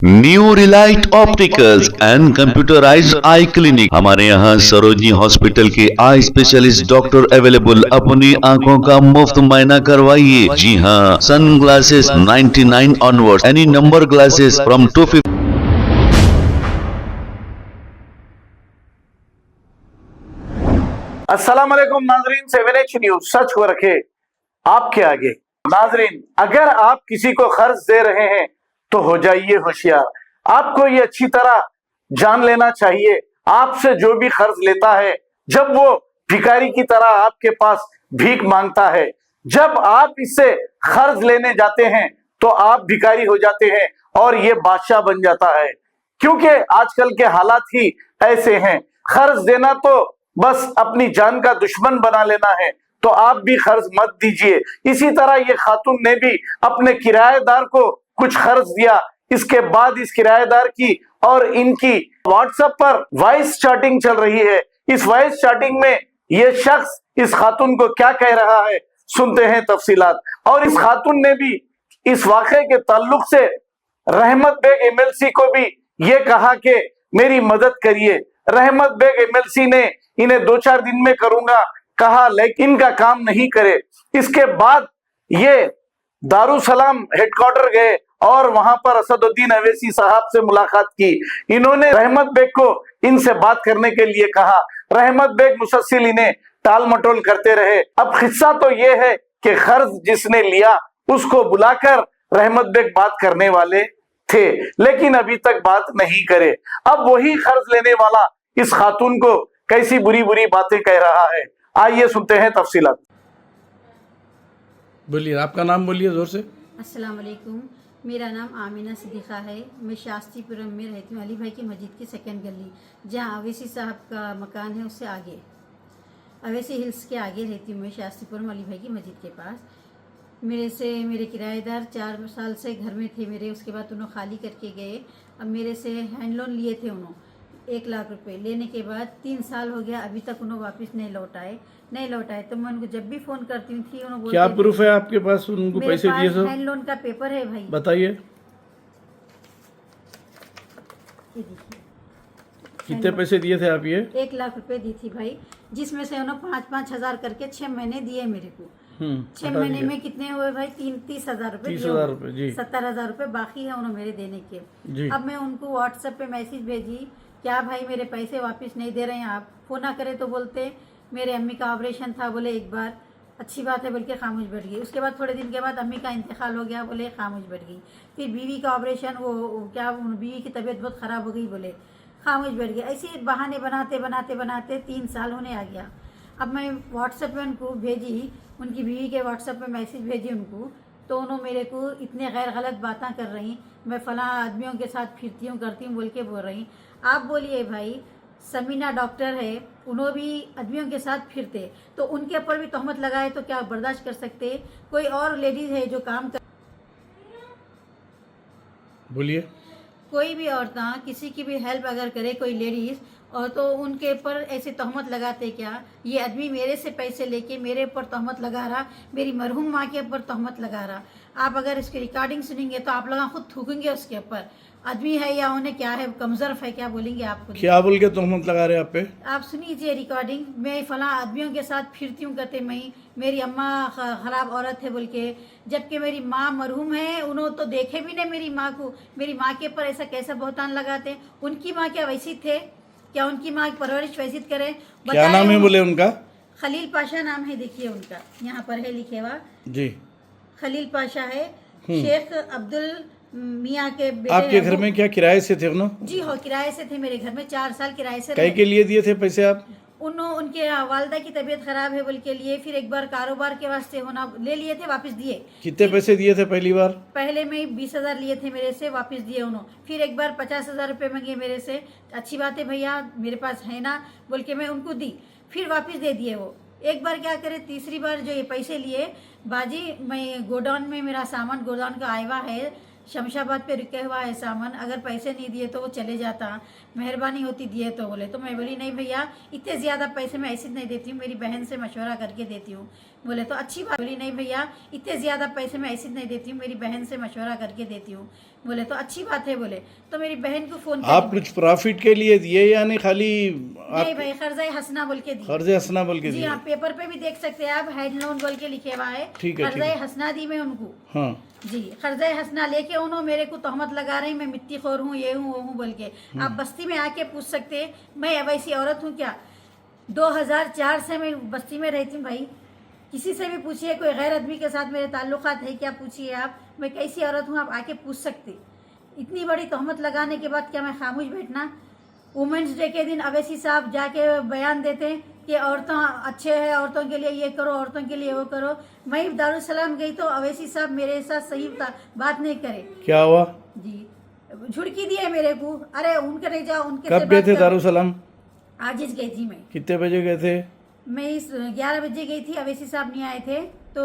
New Relight opticals and computerised I clinic. हमारे यहाँ Sarojini hospital के आई स्पेशलिस्ट डॉक्टर अवेलेबल। अपनी आंखों का मुफ्त मुआयना करवाइए। जी हाँ, sun glasses 99 onward, any number glasses from 250। अस्सलाम वालेकुम नाजरीन, 7H न्यूज सच को रखे आपके आगे। नाजरीन, अगर आप किसी को कर्ज दे रहे हैं तो हो जाइए होशियार। आपको ये अच्छी तरह जान लेना चाहिए, आपसे जो भी कर्ज लेता है, जब वो भिखारी की तरह आपके पास भीख मांगता है, जब आप इससे कर्ज लेने जाते हैं तो आप भिखारी हो जाते हैं और ये बादशाह बन जाता है। क्योंकि आजकल के हालात ही ऐसे हैं। कर्ज देना तो बस अपनी जान का दुश्मन बना लेना है, तो आप भी कर्ज मत दीजिए। इसी तरह ये खातून ने भी अपने किराएदार को कुछ कर्ज दिया। इसके बाद इस किराएदार की और इनकी व्हाट्सएप पर वॉइस चैटिंग चल रही है। इस वॉइस चैटिंग में ये शख्स इस खातून को क्या कह रहा है, सुनते हैं तफसीलात। और इस खातून ने भी इस वाकये के ताल्लुक से रहमत बेग एमएलसी को भी ये कहा कि मेरी मदद करिए। रहमत बेग एमएलसी ने इन्हें 2-4 दिन में करूंगा कहा, लेकिन इनका काम नहीं करे। इसके बाद ये दारुसलाम हेडक्वार्टर गए और वहां पर असदुद्दीन अवैसी साहब से मुलाकात की। इन्होंने रहमत बेग को इनसे बात करने के लिए कहा। रहमत बेग मुसलसिल इन्हें टाल मटोल करते रहे। अब किस्सा तो ये है कि कर्ज जिसने लिया उसको बुलाकर रहमत बेग बात करने वाले थे, लेकिन अभी तक बात नहीं करे। अब वही कर्ज लेने वाला इस खातून को कैसी बुरी बुरी बातें कह रहा है, आइए सुनते हैं तफसीलात। बोलिए, आपका नाम बोलिए जोर से। अस्सलाम वालेकुम, मेरा नाम आमिना सिद्दीक़ा है। मैं शास्त्रीपुरम में रहती हूँ, अली भाई की मस्जिद की सेकंड गली, जहाँ अवैसी साहब का मकान है उससे आगे, अवैसी हिल्स के आगे रहती हूँ मैं, शास्त्रीपुरम अली भाई की मस्जिद के पास। मेरे किराएदार 4 साल से घर में थे मेरे। उसके बाद उन्होंने खाली करके गए। अब मेरे से हैंड लोन लिए थे उन्होंने 1 लाख रुपए। लेने के बाद 3 साल हो गया, अभी तक उन्होंने वापस नहीं लौटाए। तो मैं उनको जब भी फोन करती थी उन्होंने क्या प्रूफ है आपके पास उनको पैसे दिए? सब हैंड लोन का पेपर है भाई, बताइए। ये देखिए, कितने पैसे दिए थे आप? ये 1 लाख रुपए दी थी भाई, जिसमें से उन्होंने 5-5 हजार करके 6 महीने दिए मेरे को। 6 महीने में कितने हुए भाई? 30 हजार रुपए। 30 हजार रुपए जी। 70 हजार रुपए बाकी है उन्होंने मेरे देने के जी। अब मैं उनको व्हाट्सएप पे मैसेज भेजी, क्या भाई मेरे पैसे वापस नहीं दे रहे हैं आप? फोन ना करे तो बोलते मेरे अम्मी का ऑपरेशन था, बोले एक बार, अच्छी बात है बोल के खामोश बैठ गई। उसके बाद थोड़े दिन के बाद अम्मी का इंतकाल हो गया, बोले खामोश बैठ गई। फिर बीवी का ऑपरेशन, वो क्या, बीवी की तबीयत बहुत ख़राब हो गई, बोले खामोश बैठ गई। ऐसे बहाने बनाते बनाते बनाते 3 साल होने आ गया। अब मैं व्हाट्सएप पे उनको भेजी, उनकी बीवी के व्हाट्सएप पे मैसेज भेजी उनको, तो उन्होंने मेरे को इतने गैर गलत बातें कर रही, मैं फलां आदमियों के साथ फिरती हूँ करती हूँ बोल के बोल रही। आप बोलिए भाई, समीना डॉक्टर है, उन्होंने भी आदमियों के साथ फिरते, तो उनके ऊपर भी तहमत लगाए तो क्या बर्दाश्त कर सकते? कोई और लेडीज है जो काम कर, बोलिए। कोई भी औरतें किसी की भी हेल्प अगर करे कोई लेडीज, और तो उनके ऊपर ऐसे तहमत लगाते क्या? ये आदमी मेरे से पैसे लेके मेरे ऊपर तहमत लगा रहा, मेरी मरहूम माँ के ऊपर तहमत लगा रहा। आप अगर इसकी रिकॉर्डिंग सुनेंगे तो आप लोग खुद थूकेंगे उसके ऊपर। आदमी है या उन्हें क्या है, कमजोर है, क्या बोलेंगे आपको? क्या बोल के तोहमत लगा रहे हैं आप पे? आप सुनीजिए रिकॉर्डिंग। मैं फला आदमियों के साथ फिरती हूँ कहते, मैं मेरी अम्मा खराब औरत है बोल के, जबकि मेरी माँ मरहूम है, उन्होंने तो देखे भी नहीं मेरी माँ को। मेरी माँ के ऊपर ऐसा कैसा बहतान लगाते? उनकी माँ क्या वैसी थे? क्या उनकी माँ की परवरिश वैसी करे? क्या नाम है बोले उनका? खलील पाशा नाम है, देखिए उनका यहाँ पर है लिखे हुआ जी। खलील पाशा है। शेख अब्दुल मियाँ के बेटे। आपके घर में क्या किराए से थे उन्होंने? जी हो, किराए से थे मेरे घर में, 4 साल किराए से कई के लिए दिए थे पैसे आप? उनके वालदा की तबीयत खराब है बोल के लिए, फिर एक बार कारोबार के वास्ते होना ले लिए थे, वापस दिए। कितने पैसे दिए थे पहली बार? पहले में 20 हजार लिए थे मेरे से, वापस दिए उन्होंने। फिर एक बार 50 हजार रुपये मांगे मेरे से, अच्छी बात है भैया मेरे पास है ना बोल के मैं उनको दी, फिर वापस दे दिए वो। एक बार क्या करे, तीसरी बार जो ये पैसे लिए, बाजी मैं गोडाउन में, मेरा सामान गोडाउन का आया है, शमशाबाद पे रुके हुआ है सामान, अगर पैसे नहीं दिए तो वो चले जाता, मेहरबानी होती दिए तो बोले। तो मैं बोली नहीं भैया इतने ज़्यादा पैसे मैं ऐसे नहीं देती हूँ, मेरी बहन से मशवरा करके देती हूँ। बोले तो अच्छी बात। बोली नहीं भैया इतने ज़्यादा पैसे मैं ऐसे नहीं देती हूँ, मेरी बहन से मशवरा करके देती हूँ। बोले तो अच्छी बात है। बोले तो मेरी बहन को फ़ोन आप कुछ प्रॉफिट के लिए दिए यानी खाली नहीं भाई, कर्जा हंसना बोल के दी। कर्ज हंसना बोल के जी दिए? हाँ, पेपर पे भी देख सकते हैं आप, हैंड लोन बोल के लिखे हुआ है। ठीक है, कर्जा हंसना दी मैं उनको। हाँ जी, कर्जा हंसना लेके उन्होंने मेरे को तहमत लगा रही मैं मिट्टी खोर हूँ, ये हूँ वो हूँ बोल के। आप बस्ती में आके पूछ सकते हैं, मैं वैसी औरत हूँ क्या? 2004 से मैं बस्ती में रहती हूँ भाई। किसी से भी पूछिए, कोई गैर आदमी के साथ मेरे ताल्लुकात है क्या पूछिए आप, मैं कैसी औरत हूँ आप आके पूछ सकते। इतनी बड़ी तहमत लगाने के बाद क्या मैं खामोश बैठना? वुमेंस डे के दिन अवैसी साहब जाके बयान देते हैं कि औरतें अच्छे हैं, औरतों के लिए ये करो, औरतों के लिए वो करो। मैं दारुसलाम गई तो अवैसी साहब मेरे साथ सही बात नहीं करे। क्या हुआ? जी, झुड़की दिए मेरे को। अरे उनके नहीं जाओ, उनके कब गए थे दारुसलाम? आज ही गई थी मैं। कितने बजे गए थे? मैं 11 बजे गई थी, अवैसी साहब नहीं आए थे। तो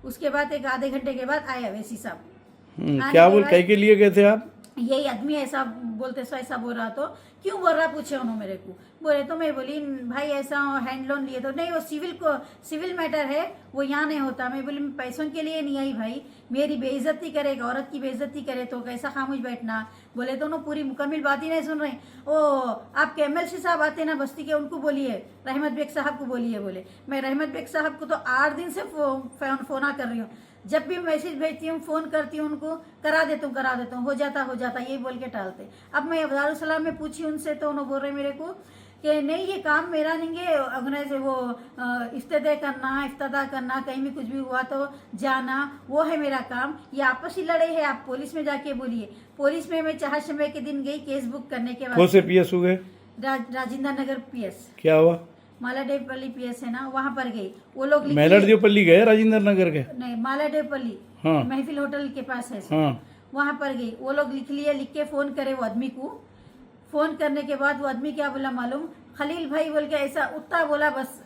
उसके बाद एक आधे घंटे के बाद आए अवैसी साहब। क्या बोल कहीं के लिए गए थे आप? यही आदमी ऐसा बोलते सो ऐसा बोल रहा, तो क्यों बोल रहा पूछे उन्होंने मेरे को। बोले तो मैं बोली भाई ऐसा हैंड लोन लिए तो नहीं, वो सिविल मैटर है, वो यहाँ नहीं होता। मैं बोली मैं पैसों के लिए नहीं आई भाई, मेरी बेइज्जती करे, एक औरत की बेइज्जती करे तो कैसा खामोश बैठना। बोले तो उन्होंने पूरी मुकम्मल बात ही नहीं सुन रहे। ओ आपके MLC साहब आते ना बस्ती के, उनको बोलिए, रहमत बेग साहब को बोलिए। बोले मैं रहमत बेग साहब को तो 8 दिन से फोन कर रही हूँ, जब भी मैसेज भेजती हूँ फ़ोन करती हूँ उनको, करा देता हूँ, हो जाता यही बोल के टालते। अब मैं दारुसलाम में पूछी उनसे तो उन्होंने बोल रहे मेरे को कि नहीं ये काम मेरा नहीं है, अगने से वो इफ्तिदा करना, कहीं भी कुछ भी हुआ तो जाना, वो है मेरा काम। ये आपस ही लड़े हैं, आप पुलिस में जाके बोलिए। पुलिस में मैं चहाशमे के दिन गई केस बुक करने के बाद। कौन से PS हो गए? राजेंद्र नगर PS। क्या हुआ? मालाडेपल्ली PS है ना, वहाँ पर गई। वो लोग मेलाडेपल्ली गए राजेंद्र नगर के? नहीं, मालाडेपल्ली हाँ। महफिल होटल के पास है। हाँ। वहाँ पर गई, वो लोग लिख के फोन करे वो आदमी को। फोन करने के बाद वो आदमी क्या बोला मालूम? खलील भाई बोल के ऐसा उतना बोला, बस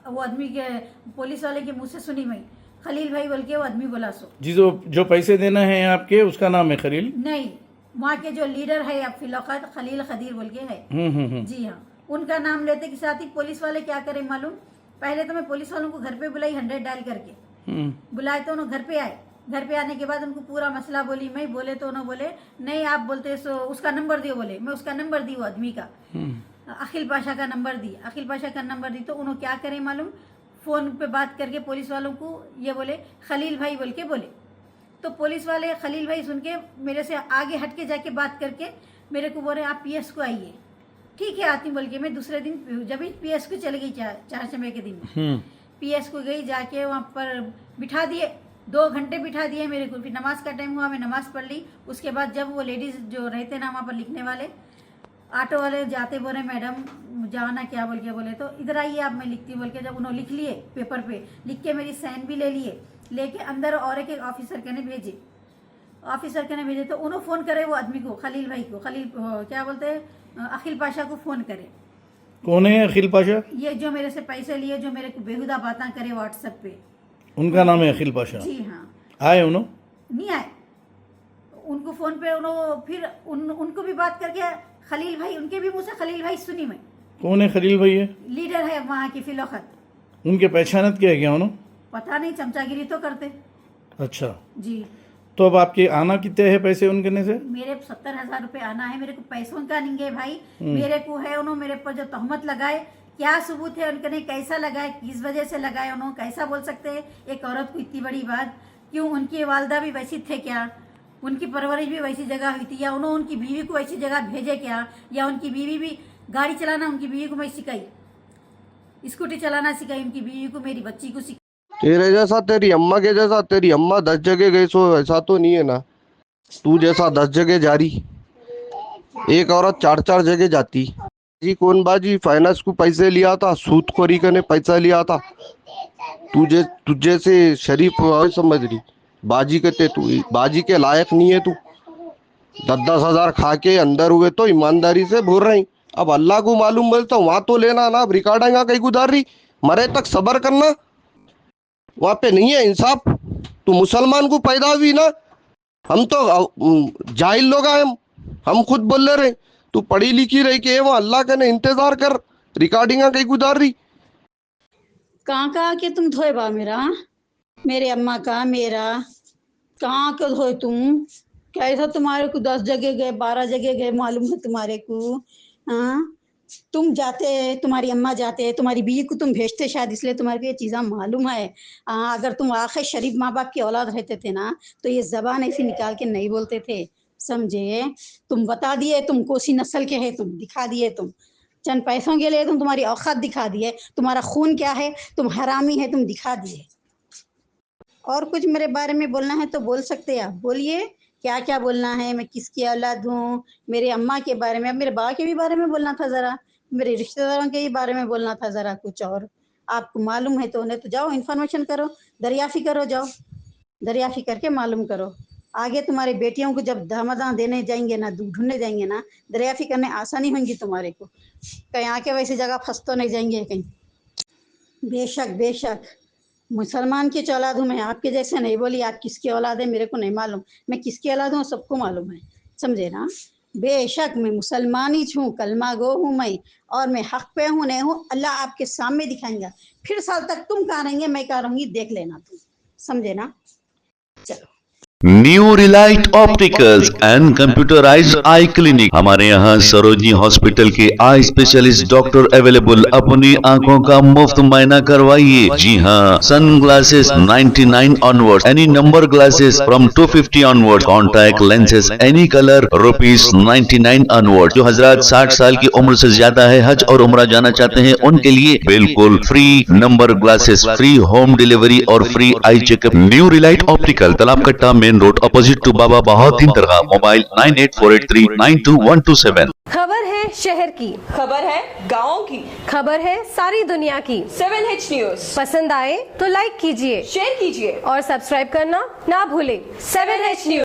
वो आदमी के पुलिस वाले के मुंह से सुनी मैं, खलील भाई बोल के वो आदमी बोला। सो जी, जो पैसे देना है आपके उसका नाम है खलील? नहीं, वहाँ के जो लीडर है अब फिलौकत खलील खदीर बोल के है। जी हाँ, उनका नाम लेते के साथ ही पुलिस वाले क्या करे मालूम? पहले तो मैं पुलिस वालों को घर पे बुलाई 100 डायल करके बुलाए, तो उन्होंने घर पे आए। घर पे आने के बाद उनको पूरा मसला बोली मैं। बोले तो उन्होंने बोले नहीं आप बोलते सो उसका नंबर दियो। बोले मैं उसका नंबर दी, वो आदमी का अखिल पाशा का नंबर दी। अखिल पाशा का नंबर दी तो उन्होंने क्या करे मालूम? फोन पे बात करके पुलिस वालों को ये बोले खलील भाई बोल के बोले। तो पुलिस वाले खलील भाई सुन के मेरे से आगे हट के जाके बात करके मेरे को बोले आप PS को आइए। ठीक है आती बोल के मैं दूसरे दिन जब PS को चली गई, चहाशमे के दिन में PS को गई, जाके वहाँ पर बिठा दिए, 2 घंटे बिठा दिए मेरे को। फिर नमाज का टाइम हुआ, मैं नमाज पढ़ ली। उसके बाद जब वो लेडीज जो रहते ना वहाँ पर लिखने वाले, ऑटो वाले जाते बोले मैडम जाना क्या बोल के। बोले तो इधर आइए आप मैं लिखती बोल के। जब उन्होंने लिख लिए पेपर पे, लिख के मेरी साइन भी ले लिए, लेके अंदर और एक ऑफिसर के ने भेजे। तो उन्होंने फ़ोन करे वो आदमी को, खलील भाई को, खलील क्या बोलते हैं अखिल पाशा को फ़ोन करे। कौन है अखिल पाशा? ये जो मेरे से पैसे लिए, जो मेरे को बेहुदा बातें करे व्हाट्सएप पे, उनका नाम है अखिल पाशा? जी हाँ। आए उन्होंने? नहीं आए, उनको फोन पे उन्होंने फिर उनको भी बात करके खलील भाई, उनके भी मुँह से खलील भाई सुनी मैं। कौन है खलील भाई? है लीडर है वहाँ की फिलौकत। उनके पहचानत क्या है क्या उन्होंने? पता नहीं, चमचागिरी तो करते। अच्छा जी। तो अब आपके आना कितने हैं पैसे उनके ने से? मेरे 70,000 रुपये आना है। मेरे को पैसों का नहीं है भाई, मेरे को है। उन्होंने मेरे पर जो तहमत लगाए, क्या सबूत है उनके ने, कैसा लगाए, किस वजह से लगाए, उन्होंने कैसा बोल सकते हैं एक औरत को इतनी बड़ी बात? क्यों उनकी वालदा भी वैसी थे क्या? उनकी परवरिश भी वैसी जगह हुई थी, या उन्होंने उनकी बीवी को वैसी जगह भेजे क्या? या उनकी बीवी भी गाड़ी चलाना उनकी बीवी को मैं सिखाई, स्कूटी चलाना सिखाई उनकी बीवी को, मेरी बच्ची को सिखाई। तेरे जैसा, तेरी अम्मा के जैसा, तेरी अम्मा 10 जगह गई सो ऐसा तो नहीं है ना? तू जैसा 10 जगह जा रही, एक औरत 4-4 जगह जाती। जी कौन बाजी? फाइनेंस को पैसे लिया था, सूदखोरी करने पैसा लिया था। तुझे से शरीफ समझ रही, बाजी कहते तू बाजी के लायक नहीं है। तू 10-10 हजार खा के अंदर हुए तो ईमानदारी से बोल रही। अब अल्लाह को मालूम, बोलता वहां तो लेना ना, अब रिकॉर्डिंग कहीं गुजार रही, मरे तक सबर करना, वहां पे नहीं है इंसाफ। तू मुसलमान को पैदा हुई ना, हम तो जाहिल लोग हैं, हम खुद बोल ले रहे। तू पढ़ी लिखी रही के वो अल्लाह का ने इंतजार कर, रिकॉर्डिंग कहीं गुजार रही। कहाँ के तुम धोए बा मेरा, मेरे अम्मा का मेरा कहाँ के धोए तुम? कैसा तुम्हारे को 10 जगह गए 12 जगह गए मालूम है तुम्हारे को? हाँ, तुम जाते, तुम्हारी अम्मा जाते, तुम्हारी बीवी को तुम भेजते शायद, इसलिए तुम्हारे को ये चीज़ें मालूम है। अगर तुम आखिर शरीफ माँ बाप की औलाद रहते थे ना तो ये जबान ऐसी निकाल के नहीं बोलते थे, समझे? तुम बता दिए तुम कोसी नस्ल के हैं, तुम दिखा दिए, तुम चंद पैसों के लिए तुम तुम्हारी औकात दिखा दिए, तुम्हारा खून क्या है, तुम हरामी है, तुम दिखा दिए। और कुछ मेरे बारे में बोलना है तो बोल सकते हैं आप, बोलिए क्या क्या बोलना है, मैं किसकी औलाद हूँ, मेरे अम्मा के बारे में, अब मेरे बाबा के भी बारे में बोलना था ज़रा, मेरे रिश्तेदारों के भी बारे में बोलना था ज़रा कुछ, और आपको मालूम है तो उन्हें तो जाओ इन्फॉर्मेशन करो, दरियाफ़ी करो, जाओ दरियाफ़ी करके मालूम करो। आगे तुम्हारी बेटियों को जब दामादां देने जाएंगे ना, ढूंढने जाएंगे ना, दरियाफ़ी करने आसानी होगी तुम्हारे को, कहीं आके वैसी जगह फंस तो नहीं जाएंगे कहीं। बेशक बेशक मुसलमान की औलाद हूँ मैं, आपके जैसे नहीं बोली। आप किसकी औलाद है मेरे को नहीं मालूम, मैं किसकी औलाद हूँ सबको मालूम है, समझे ना? बेशक मैं मुसलमानी हूँ, कलमा गो हूँ मैं, और मैं हक पे हूँ नहीं हूँ अल्लाह आपके सामने दिखाएंगा। फिर साल तक तुम कहाँ रहेंगे मैं कहाँ रहूँगी देख लेना तुम, समझे ना? चलो। New Relight opticals and computerised I clinic, हमारे यहाँ सरोजनी हॉस्पिटल के आई स्पेशलिस्ट डॉक्टर अवेलेबल। अपनी आंखों का मुफ्त मुआयना करवाइए। जी हाँ, sun glasses 99 onward, any number glasses from 250 onward, contact lenses any colour ₹99 onward. जो हजरात 60 साल की उम्र से ज्यादा है, हज और उम्रा जाना चाहते हैं, उनके लिए बिल्कुल free number glasses, free home delivery और free eye checkup. New relight optical, Talab Katta, main road, opposite to Baba Bahauddin Dargah. Mobile 9848392127। खबर है शहर की, खबर है गाँव की, खबर है सारी दुनिया की। 7H न्यूज पसंद आए तो लाइक कीजिए, शेयर कीजिए और सब्सक्राइब करना ना भूले। 7H news.